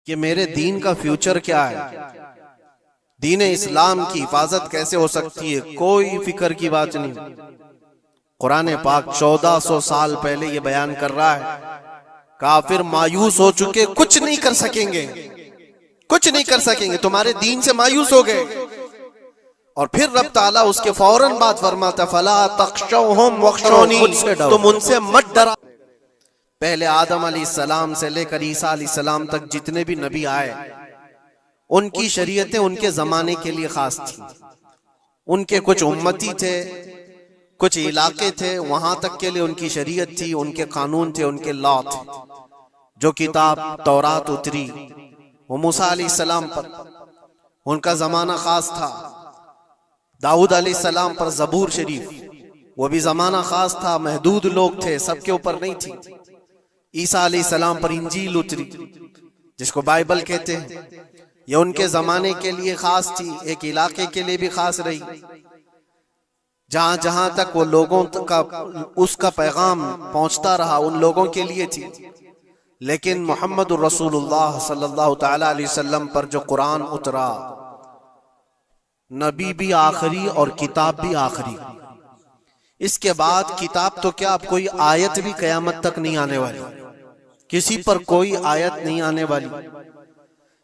कि मेरे दीन का फ्यूचर क्या है, दीन इस्लाम की हिफाजत कैसे हो सकती है, कोई फिक्र की बात नहीं। कुरान पाक 1400 साल पहले ये बयान कर रहा है, काफिर मायूस हो चुके, कुछ नहीं कर सकेंगे, कुछ नहीं कर सकेंगे, तुम्हारे दीन से मायूस हो गए। और फिर रब ताला उसके फौरन बाद फरमाता, फला तख्शौहुम वख्शौनी, तुम उनसे मत डरा। पहले आदम अलैहिस्सलाम से लेकर ईसा अलैहिस्सलाम तक जितने भी नबी आए, उनकी शरीयतें उनके जमाने के लिए खास थी। उनके कुछ उम्मती थे, कुछ इलाके थे, वहां तक के लिए उनकी शरीयत थी, उनके कानून थे, उनके लॉ थे। जो किताब तौरात उतरी वो मूसा अलैहिस्सलाम पर, उनका जमाना खास था। दाऊद अलैहिस्सलाम पर जबूर शरीफ, वो भी जमाना खास था, महदूद लोग थे, सबके ऊपर नहीं थी। ईसा अलैहिस्सलाम पर इंजील उतरी, जिसको बाइबल कहते हैं, ये उनके जमाने के लिए खास थी, एक इलाके के लिए भी खास रही। जहां जहां तक वो लोगों का उसका पैगाम पहुंचता रहा, उन लोगों के लिए थी। लेकिन मोहम्मद रसूलुल्लाह सल्लल्लाहु तआला अलैहि वसल्लम पर जो कुरान उतरा, नबी भी आखिरी और किताब भी आखिरी। इसके बाद किताब तो क्या, अब कोई आयत भी कयामत तक नहीं आने वाली, किसी पर कोई आयत नहीं आने वाली।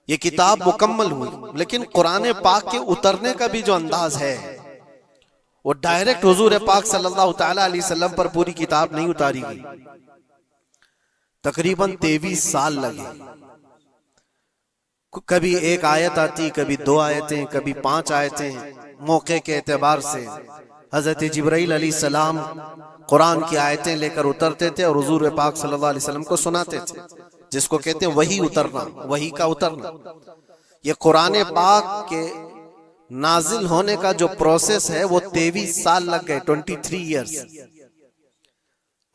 ये किताब मुकम्मल हुई। लेकिन कुरान पाक के उतरने का भी जो अंदाज है, वो डायरेक्ट हुजूर पाक सल्लल्लाहु तआला अलैहि वसल्लम पर पूरी किताब नहीं उतारी गई। तकरीबन 23 साल लगे। कभी एक आयत आती, कभी 2 आयतें, कभी 5 आयतें। मौके के एतबार से हजरत जिब्राइल अलैहिस्सलाम कुरान की आयतें लेकर उतरते थे और हुजूर पाक सल्लल्लाहु अलैहि वसल्लम को सुनाते थे, जिसको कहते हैं वही उतरना, वही का उतरना। ये कुरान पाक के नाजिल होने का जो प्रोसेस है वो 23 साल लग गए, 23 ईयर्स।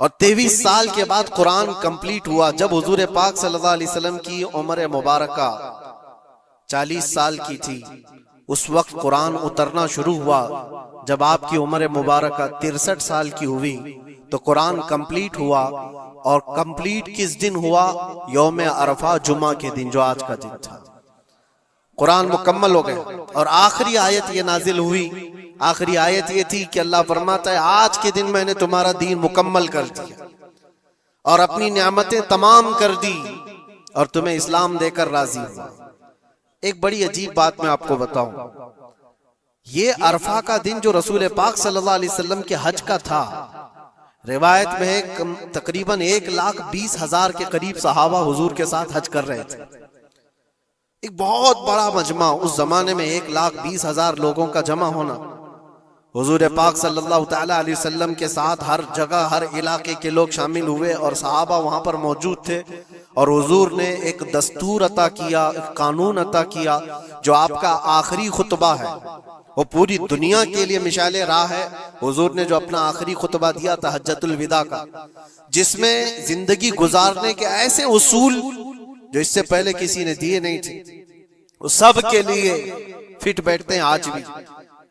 और 23 साल के बाद कुरान कंप्लीट हुआ। जब हुजूर पाक सल्लल्लाहु अलैहि वसल्लम की उम्र मुबारका 40 साल की थी, उस वक्त कुरान उतरना शुरू हुआ। जब आपकी उम्र मुबारका 63 साल की हुई तो कुरान कंप्लीट हुआ। और कंप्लीट किस दिन हुआ? यौम अरफा, जुमा के दिन, जो आज का दिन था। कुरान मुकम्मल हो गया। और आखिरी आयत ये नाजिल हुई। आखिरी आयत ये थी कि अल्लाह फरमाता है, आज के दिन मैंने तुम्हारा दीन मुकम्मल कर दिया और अपनी नियामतें तमाम कर दी और तुम्हें इस्लाम देकर राजी हुआ। एक बड़ी अजीब बात मैं आपको बताऊं, ये अरफा का दिन जो रसूल पाक सल्लल्लाहु अलैहि वसल्लम के हज का था, रिवायत में है तकरीबन 1,20,000 के करीब सहाबा हुजूर के साथ हज कर रहे थे। एक बहुत बड़ा मजमा, उस जमाने में 1,20,000 लोगों का जमा होना। हुजूर पाक सल्लल्लाहु तआला अलैहि वसल्लम के साथ हर जगह, हर इलाके के लोग शामिल हुए और सहाबा वहां पर मौजूद थे। और हुजूर ने एक दस्तूर अता किया, एक कानून अता किया, जो आपका आखिरी खुतबा है, वो पूरी दुनिया के लिए मिसाले राह है। हुजूर ने जो अपना आखिरी खुतबा दिया था हज्जतुल विदा का, जिसमें जिंदगी गुजारने के ऐसे उसूल जो इससे पहले किसी ने दिए नहीं थे, वो सब के लिए फिट बैठते हैं आज भी।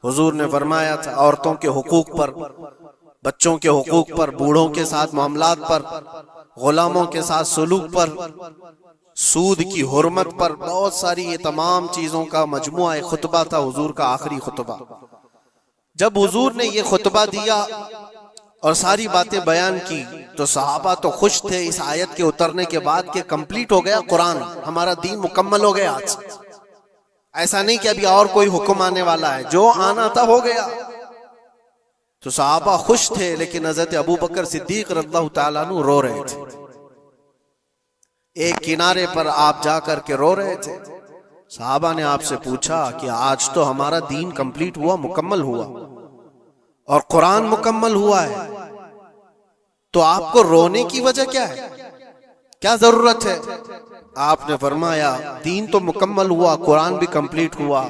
हुजूर ने फरमाया था औरतों के हुकूक पर, बच्चों के हुकूक पर, बूढ़ों के साथ मामलात पर, गुलामों के साथ सुलूक पर, सूद की हुर्मत पर, बहुत सारी ये तमाम चीजों का मजमुआ एक खुतबा था हुजूर का आखिरी खुतबा। जब हुजूर ने ये खुतबा दिया और सारी बातें बयान की तो सहाबा तो खुश थे इस आयत के उतरने के बाद कि कंप्लीट हो गया कुरान, हमारा दीन मुकम्मल हो गया आज। ऐसा नहीं कि अभी और कोई हुक्म आने वाला है, जो आना था हो गया। तो सहाबा खुश थे, लेकिन हजरत अबू बकर सिद्दीक रज़ियल्लाहु ताला अन्हु रो रहे थे। एक किनारे पर आप जाकर के रो रहे थे। सहाबा ने आपसे पूछा कि आज तो हमारा दीन कंप्लीट हुआ, मुकम्मल हुआ और कुरान मुकम्मल हुआ है, तो आपको रोने की वजह क्या है, क्या जरूरत है? आपने फरमाया दीन तो मुकम्मल हुआ, कुरान भी कंप्लीट हुआ,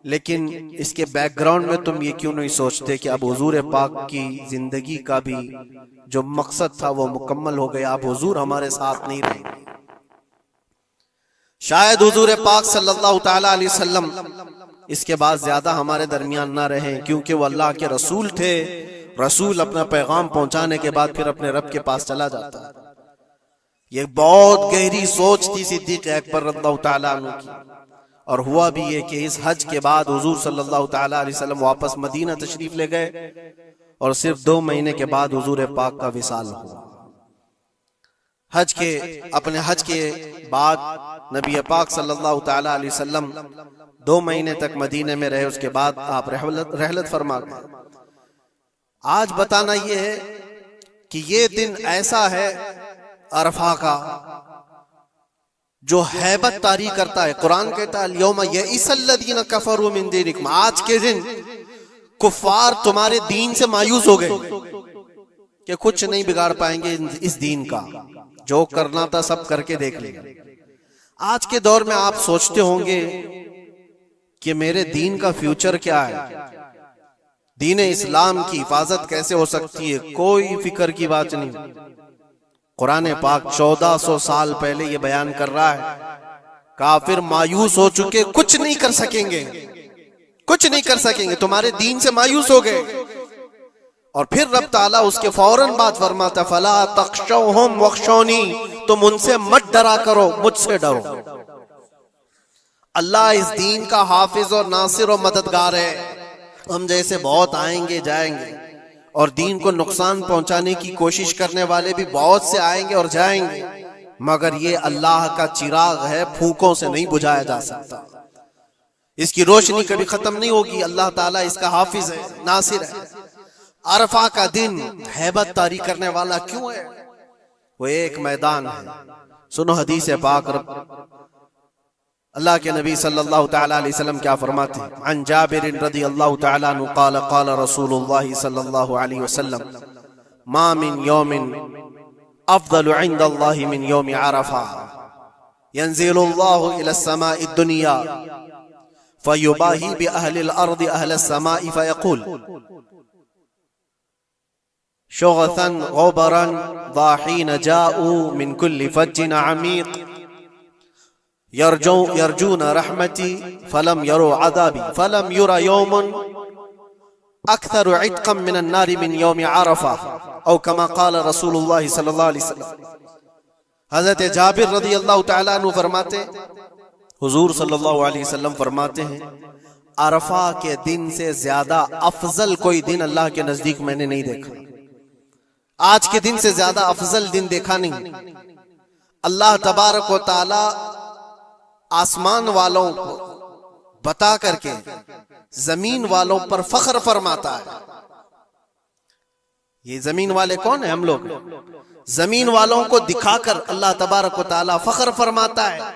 लेकिन इसके बैकग्राउंड में तुम ये क्यों नहीं सोचते कि अब हुजूर पाक की जिंदगी का भी जो मकसद था वो मुकम्मल हो गया, अब हुजूर हमारे साथ नहीं रहेंगे। शायद हुजूर पाक सल्लल्लाहु ताला अलैहि वसल्लम इसके बाद ज्यादा हमारे दरमियान ना रहे, क्योंकि वो अल्लाह के रसूल थे। रसूल अपना पैगाम पहुंचाने के बाद फिर अपने रब के पास चला जाता है। ये बहुत गहरी सोच थी सिद्दीक़ अकबर रज़ियल्लाहु ताला अन्हु की। और हुआ भी ये कि इस हज के बाद हुजूर सल्लल्लाहु ताला अलैहि वसल्लम वापस मदीना तशरीफ ले गए और सिर्फ 2 महीने के बाद हुजूर पाक का विसाल हुआ। अपने हज के बाद नबी पाक सल्लल्लाहु ताला अलैहि वसल्लम 2 महीने तक मदीने में रहे, उसके बाद आप रहलत फरमा गए। आज बताना ये है कि ये दिन ऐसा है अरफा का जो हैबत तारी करता है। कुरान कहता है यौम यइसल्लज़ीना कफरू मिन दीनिकुम, आज के दिन कुफ्फार तुम्हारे दीन से मायूस हो गए कि कुछ नहीं बिगाड़ पाएंगे इस दीन का, जो करना था सब करके देख लिया। आज के दौर में आप सोचते होंगे कि मेरे दीन का फ्यूचर क्या है, दीन इस्लाम की हिफाजत कैसे हो सकती है। कोई फिक्र की बात नहीं। कुरान पाक 1400 साल पहले ये बयान कर रहा है काफिर मायूस हो चुके, कुछ नहीं कर सकेंगे, कुछ नहीं कर सकेंगे, तुम्हारे दीन से मायूस हो गए। और फिर रब ताला उसके फौरन बाद फरमाता फला तख्शौहुम वख्शौनी, तुम उनसे मत डरा करो, मुझसे डरो। अल्लाह इस दीन का हाफिज और नासिर और मददगार है। हम जैसे बहुत आएंगे जाएंगे और दीन को नुकसान पहुंचाने की कोशिश करने वाले भी बहुत से आएंगे और जाएंगे, मगर ये अल्लाह का चिराग है, फूकों से नहीं बुझाया जा सकता। इसकी रोशनी कभी खत्म नहीं होगी। अल्लाह ताला इसका हाफिज है, नासिर है। अरफा का दिन हैबत तारी करने वाला क्यों है? वो एक मैदान है। सुनो हदीस पाक, अल्लाह के नबी सल्लल्लाहु ताला अलैहि वसल्लम क्या फरमाते हैं। अन जाबिर रज़ियल्लाहु ताला अन्हु क़ाल क़ाल रसूलुल्लाह सल्लल्लाहु अलैहि वसल्लम मा मिन यौमिन अफ़ज़लु इंदल्लाहि मिन यौमि अरफा यंज़िलुल्लाहु इला समाई दुनिया फयुबाही बि अहलिल अर्दि अहलस समाई फयक़ूल शुग़सन ग़ुबरन ज़ाहीन जाऊ मिन कुल्लि फज्जिन अमीक़ यरजून रहमती फलम यरो अज़ाबी फलम युरा यौमुन अक्सर इत्क़म मिन अन्नारि मिन यौम अरफा औ कमा क़ाल रसूलुल्लाह सल्लल्लाहु अलैहि वसल्लम। हज़रत जाबिर रज़ियल्लाहु ताला अन्हु फरमाते, हुजूर सल्लल्लाहु अलैहि वसल्लम फरमाते हैं अरफा के दिन से ज्यादा अफजल कोई दिन अल्लाह के नजदीक मैंने नहीं देखा। आज के दिन से ज्यादा अफजल दिन देखा नहीं। अल्लाह तबारक व तआला आसमान वालों को बता करके जमीन वालों पर फख्र फरमाता है। ये जमीन वाले कौन है? हम लोग। जमीन वालों को दिखाकर अल्लाह तबारक व तआला फख्र फरमाता है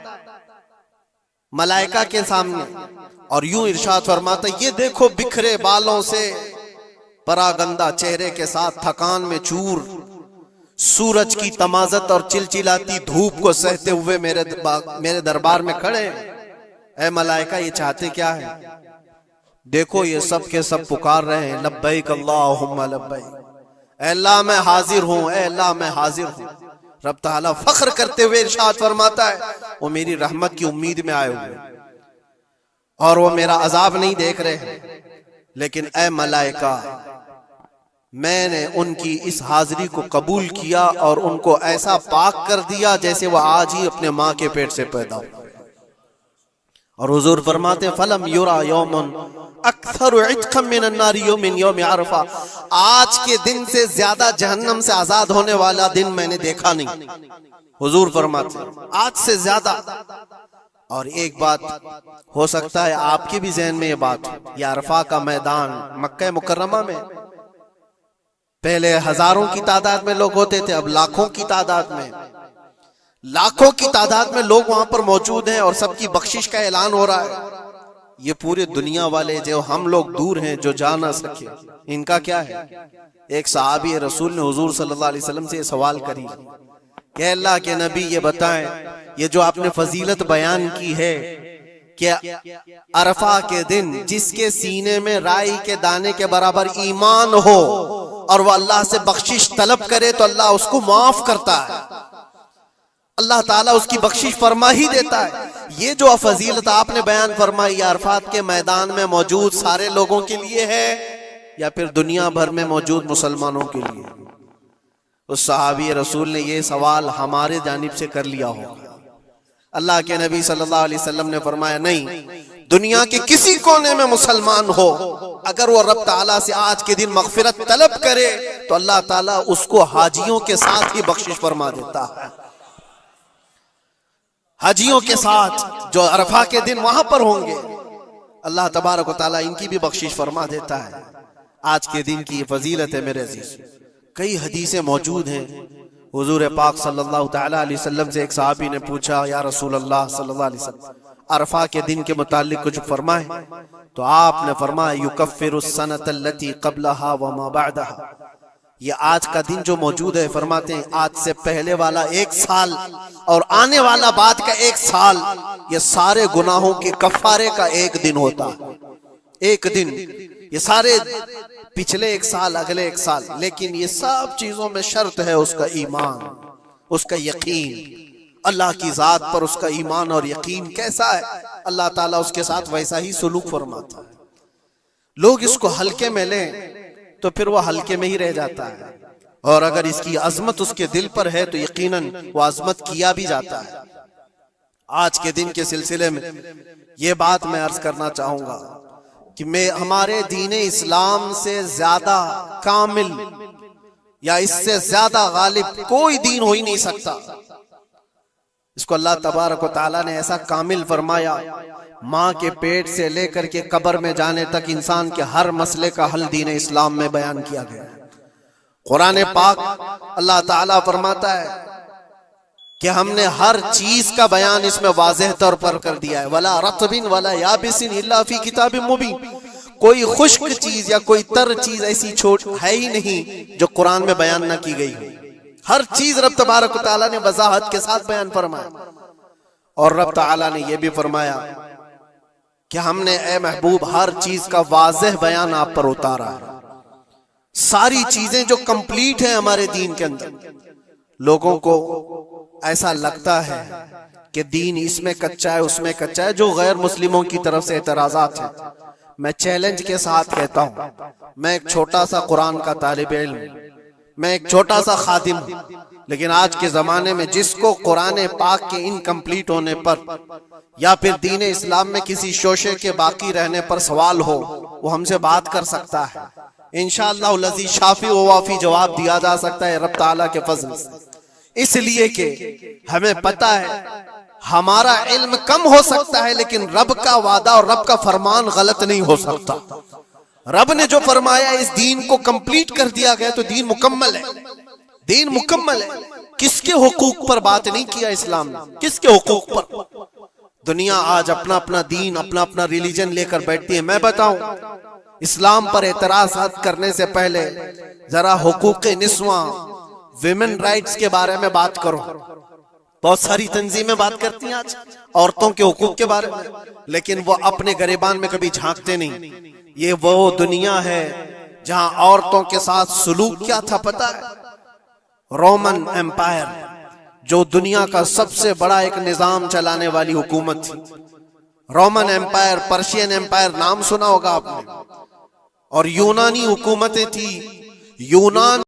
मलाइका के सामने, और यूं इरशाद फरमाता है ये देखो बिखरे बालों से परागंदा चेहरे के साथ थकान में चूर, सूरज की तमाजत और चिलचिलाती धूप को सहते हुए मेरे दरबार में खड़े। ऐ मलाइका, ये चाहते क्या है? देखो ये सब के सब पुकार रहे हैं लब्बैक अल्लाहुम्मा लब्बैक, अल्लाह मैं हाजिर हूं, अल्लाह मैं हाजिर हूं। रब ताला फख्र करते हुए इरशाद फरमाता है वो मेरी रहमत की उम्मीद में आए हुए और वो मेरा अजाब नहीं देख रहे हैं। लेकिन ऐ मलाइका, मैंने उनकी इस हाजिरी को कबूल किया और उनको ऐसा पाक कर दिया जैसे वह आज ही अपने माँ के पेट से पैदा हुआ। और हुजूर फरमाते फलम युरा यौमुन अक्सर इत्क़म मिन अन्नारि मिन यौम अरफा, आज के दिन से ज्यादा जहन्नम से आजाद होने वाला दिन मैंने देखा नहीं। हुजूर फरमाते आज से ज्यादा। और एक बात हो सकता है आपके भी जहन में ये बात हो, ये अरफा का मैदान मक्का मुकर्रमा में पहले हजारों की तादाद में लोग होते थे, अब लाखों की तादाद में, लाखों की तादाद में लोग वहां पर मौजूद हैं और सबकी बख्शिश का ऐलान हो रहा है। ये पूरे दुनिया वाले जो हम लोग दूर हैं जो जा ना सके, इनका क्या है? एक सहाबी रसूल ने हुजूर सल्लल्लाहु अलैहि वसल्लम से सवाल करी कि अल्लाह के नबी ये बताएं, ये जो आपने फजीलत बयान की है क्या अरफा के दिन जिसके सीने में राई के दाने के बराबर ईमान हो और वह अल्लाह से बख्शिश तलब करे तो अल्लाह उसको माफ करता है, अल्लाह ताला उसकी बख्शिश फरमा ही देता है। ये जो फजीलत आपने बयान फरमाई अरफात के मैदान में मौजूद सारे लोगों के लिए है या फिर दुनिया भर में मौजूद मुसलमानों के लिए? उस सहाबी रसूल ने ये सवाल हमारे जानिब से कर लिया होगा। अल्लाह के नबी सल्लल्लाहु अलैहि वसल्लम ने फरमाया, नहीं, दुनिया के किसी कोने में मुसलमान हो, अगर वो रब ताला से आज के दिन मगफिरत तलब करे तो अल्लाह ताला उसको हाजियों के साथ ही बख्शिश फरमा देता है। हाजियों के साथ जो अरफा के दिन वहां पर होंगे, अल्लाह तबारक व तआला इनकी भी बख्शिश फरमा देता है। आज के दिन की ये फजीलत है मेरे अजीज। कई हदीसें मौजूद हैं। हुजूर पाक सल्लल्लाहु तआला अलैहि वसल्लम से एक सहाबी ने पूछा, या रसूल अल्लाह सल्लल्लाहु अलैहि वसल्लम, अरफा के दिन के मुतालिक कुछ फरमाए। तो आपने फरमाया, युकफ्फिरुस सनतल्लती क़ब्लहा व मा बअदहा। ये आज का दिन जो मौजूद है, फरमाते हैं आज से पहले वाला 1 साल और आने वाला बाद का 1 साल, ये सारे गुनाहों के कफारे का एक दिन होता है। एक दिन, ये सारे पिछले 1 साल, अगले 1 साल, लेकिन ये सब चीजों में शर्त है उसका ईमान, उसका यकीन। अल्लाह की जात पर उसका ईमान और यकीन कैसा है, अल्लाह ताला उसके साथ वैसा ही सुलूक फरमाता है। लोग इसको हल्के में लें तो फिर वह हल्के में ही रह जाता है, और अगर इसकी अजमत उसके दिल पर है तो यकीनन वो अजमत किया भी जाता है। आज के दिन के सिलसिले में ये बात मैं अर्ज करना चाहूंगा कि मैं हमारे दीन इस्लाम से ज्यादा कामिल या इससे ज्यादा गालिब कोई दीन हो ही नहीं सकता। इसको अल्लाह तबारक व तआला ने ऐसा कामिल फरमाया, माँ के पेट से लेकर के कब्र में जाने तक इंसान के हर मसले का हल दीन इस्लाम में बयान किया गया है। कुरान पाक अल्लाह ताला फरमाता है कि हमने हर चीज का बयान इसमें वाज़ेह तौर पर कर दिया है। वला रत्बिन वला याबिसिन इल्ला फी किताबिन मुबीन। कोई खुश्क चीज या कोई तर चीज ऐसी छोट है ही नहीं जो कुरान में बयान न की गई हो। हर चीज रब तबारक व तआला ने वजाहत के साथ बयान फरमाया। और रब तआला ने यह भी फरमाया कि हमने ए महबूब हर चीज का वाज़ेह बयान आप पर उतारा है। सारी चीजें जो कंप्लीट है हमारे दीन के अंदर। लोगों को ऐसा लगता है कि दीन इसमें कच्चा है, उसमें कच्चा है, जो गैर मुस्लिमों की तरफ से एतराजात है। मैं चैलेंज के साथ कहता हूं, मैं एक छोटा सा कुरान का तालिब इल्म, मैं एक छोटा सा खादिम हूं, लेकिन आज के जमाने में जिसको कुरान पाक के इनकम्प्लीट होने पर या फिर दीन इस्लाम में किसी शोशे के बाकी रहने पर सवाल हो, वो हमसे बात कर सकता है। इंशाअल्लाह लज़ी शाफी व वाफी जवाब दिया जा सकता है रब ताला के फजल से। इसलिए कि हमें पता है हमारा इल्म कम हो सकता है, लेकिन रब का वादा और रब का फरमान गलत नहीं हो सकता। रब ने जो फरमाया इस दीन को कंप्लीट कर दिया गया, तो दीन मुकम्मल है। दीन मुकम्मल है। किसके हुकूक पर बात नहीं किया इस्लाम ने, किसके हुकूक पर? दुनिया आज अपना अपना दीन, अपना अपना रिलीजन लेकर बैठती है। मैं बताऊं, इस्लाम पर एतराज़ात करने से पहले जरा हुकूक निस्वा, विमेन राइट्स के बारे में बात करो। बहुत सारी तंजीमें बात करती हैं आज औरतों के हुकूक के बारे में, लेकिन वो अपने गरेबान में कभी झांकते नहीं। ये वो दुनिया है जहां औरतों के साथ सुलूक क्या था पता है? रोमन एम्पायर, जो दुनिया का सबसे बड़ा एक निजाम चलाने वाली हुकूमत थी। रोमन एम्पायर, पर्शियन एम्पायर, नाम सुना होगा आपने। और यूनानी हुकूमतें थी। यूनान